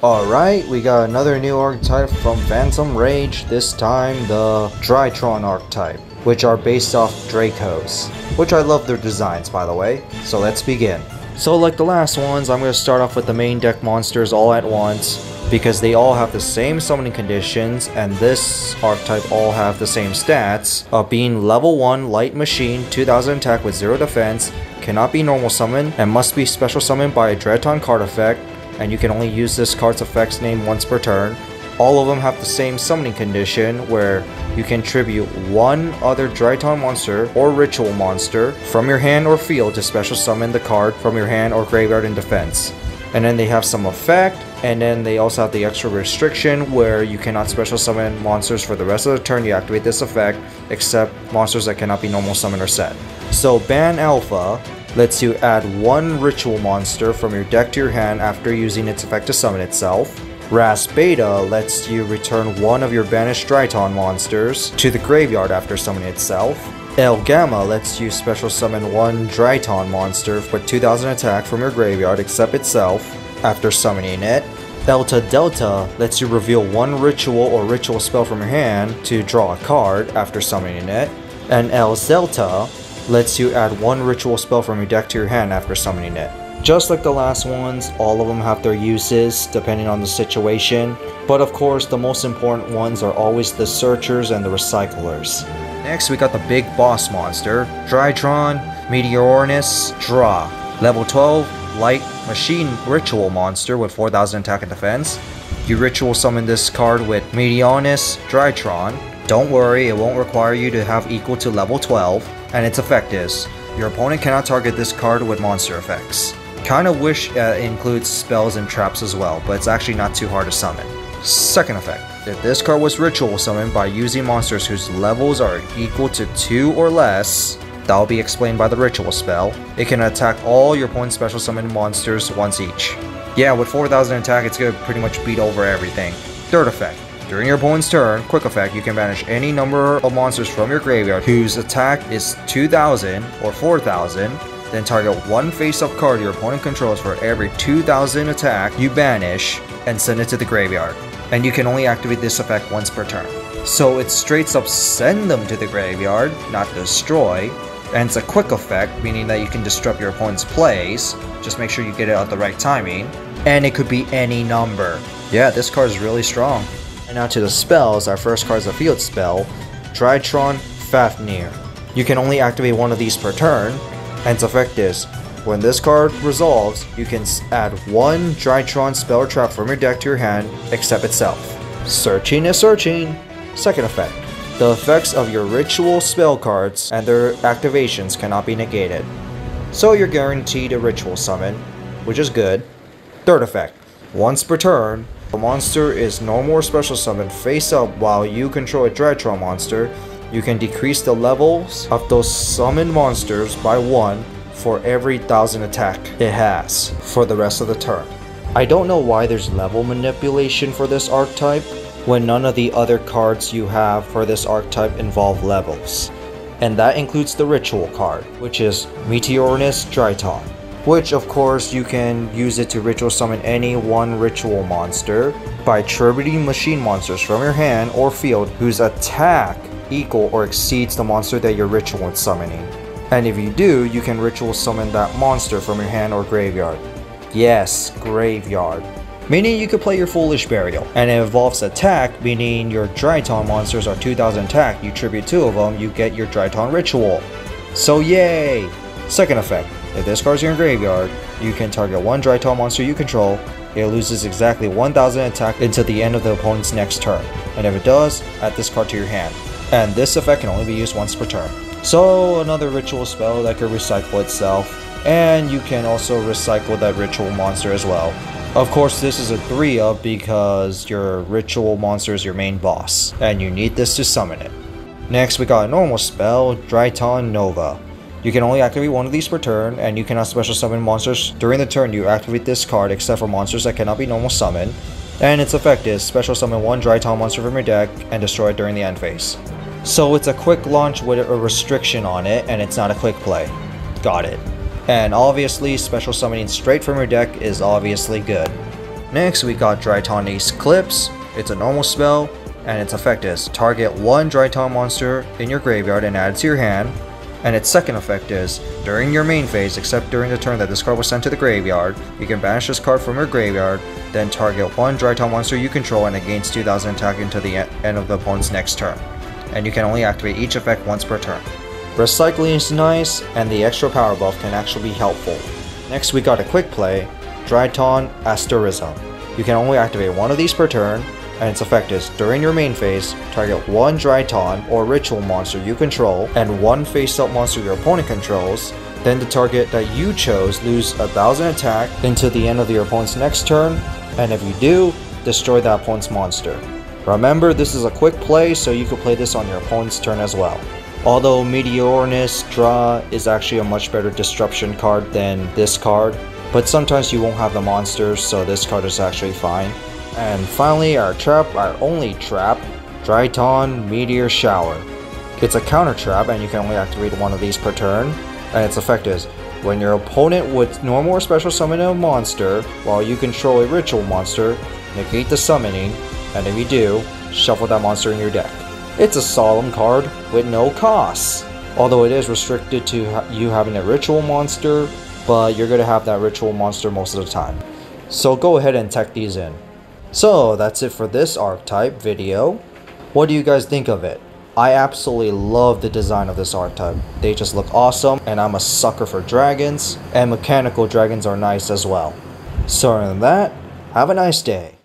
Alright, we got another new archetype from Phantom Rage, this time the Draitron archetype, which are based off Dracos, which I love their designs by the way, so let's begin. So like the last ones, I'm going to start off with the main deck monsters all at once, because they all have the same summoning conditions, and this archetype all have the same stats of being level 1 light machine, 2000 attack with 0 defense, cannot be normal summoned, and must be special summoned by a Draiton card effect, and you can only use this card's effects name once per turn. All of them have the same summoning condition where you can tribute one other Draiton monster or ritual monster from your hand or field to special summon the card from your hand or graveyard in defense. And then they have some effect, and then they also have the extra restriction where you cannot special summon monsters for the rest of the turn you activate this effect, except monsters that cannot be normal summoned or set. So Ban Alpha lets you add one ritual monster from your deck to your hand after using its effect to summon itself. Ras Beta lets you return one of your banished Draiton monsters to the graveyard after summoning itself. El Gamma lets you special summon one Draiton monster with 2000 attack from your graveyard except itself after summoning it. Delta Delta lets you reveal one ritual or ritual spell from your hand to draw a card after summoning it. And El Zelta lets you add one ritual spell from your deck to your hand after summoning it. Just like the last ones, all of them have their uses depending on the situation, but of course the most important ones are always the searchers and the recyclers. Next we got the big boss monster, Draitron Meteornus Dra. Level 12, light machine ritual monster with 4000 attack and defense. You ritual summon this card with Meteornus Draitron. Don't worry, it won't require you to have equal to level 12, and its effect is, your opponent cannot target this card with monster effects. Kinda wish it includes spells and traps as well, but it's actually not too hard to summon. Second effect, if this card was ritual summoned by using monsters whose levels are equal to 2 or less, that will be explained by the ritual spell, it can attack all your opponent's special summoned monsters once each. Yeah, with 4000 attack it's gonna pretty much beat over everything. Third effect, during your opponent's turn, quick effect, you can banish any number of monsters from your graveyard whose attack is 2000 or 4000, then target one face-up card your opponent controls for every 2000 attack you banish and send it to the graveyard. And you can only activate this effect once per turn. So it straight up send them to the graveyard, not destroy, and it's a quick effect, meaning that you can disrupt your opponent's plays, just make sure you get it at the right timing, and it could be any number. Yeah, this card is really strong. And now to the spells, our first card is a field spell, Draitron Fafnir. You can only activate one of these per turn, and its effect is, when this card resolves, you can add one Draitron spell or trap from your deck to your hand, except itself. Searching is searching. Second effect, the effects of your ritual spell cards and their activations cannot be negated. So you're guaranteed a ritual summon, which is good. Third effect, once per turn, a monster is normal or special summoned face up while you control a Draitron monster, you can decrease the levels of those summoned monsters by 1 for every 1000 attack it has for the rest of the turn. I don't know why there's level manipulation for this archetype when none of the other cards you have for this archetype involve levels. And that includes the ritual card, which is Meteornus Draiton, which of course you can use it to ritual summon any one ritual monster by tributing machine monsters from your hand or field whose attack equal or exceeds the monster that you're ritual summoning. And if you do, you can ritual summon that monster from your hand or graveyard. Yes, graveyard. Meaning you could play your Foolish Burial, and it involves attack, meaning your Draiton monsters are 2000 attack, you tribute 2 of them, you get your Draiton ritual. So yay! Second effect, if this card's in your graveyard, you can target one Draiton monster you control, it loses exactly 1000 attack until the end of the opponent's next turn, and if it does, add this card to your hand. And this effect can only be used once per turn. So another ritual spell that could recycle itself, and you can also recycle that ritual monster as well. Of course this is a 3-up because your ritual monster is your main boss, and you need this to summon it. Next we got a normal spell, Draiton Nova. You can only activate one of these per turn, and you cannot special summon monsters during the turn you activate this card except for monsters that cannot be normal summoned. And its effect is, special summon one Draiton monster from your deck and destroy it during the end phase. So it's a quick launch with a restriction on it, and it's not a quick play. Got it. And obviously, special summoning straight from your deck is obviously good. Next we got Draiton Ace Clips. It's a normal spell, and its effect is target one Draiton monster in your graveyard and add it to your hand. And its second effect is, during your main phase, except during the turn that this card was sent to the graveyard, you can banish this card from your graveyard, then target one Draiton monster you control and it gains 2000 attack until the end of the opponent's next turn. And you can only activate each effect once per turn. Recycling is nice, and the extra power buff can actually be helpful. Next we got a quick play, Draiton Asterism. You can only activate one of these per turn, and its effect is, during your main phase, target one Draiton or ritual monster you control and one face-up monster your opponent controls, then the target that you chose lose 1000 attack until the end of your opponent's next turn, and if you do, destroy that opponent's monster. Remember, this is a quick play, so you can play this on your opponent's turn as well. Although Meteornus Draw is actually a much better disruption card than this card, but sometimes you won't have the monsters, so this card is actually fine. And finally, our only trap, Draiton Meteor Shower. It's a counter trap, and you can only activate one of these per turn, and its effect is, when your opponent would normal or special summon a monster while you control a ritual monster, negate the summoning, and if you do, shuffle that monster in your deck. It's a solemn card with no costs, although it is restricted to you having a ritual monster, but you're going to have that ritual monster most of the time. So go ahead and tech these in. So that's it for this archetype video. What do you guys think of it? I absolutely love the design of this archetype. They just look awesome, and I'm a sucker for dragons, and mechanical dragons are nice as well. So other than that, have a nice day.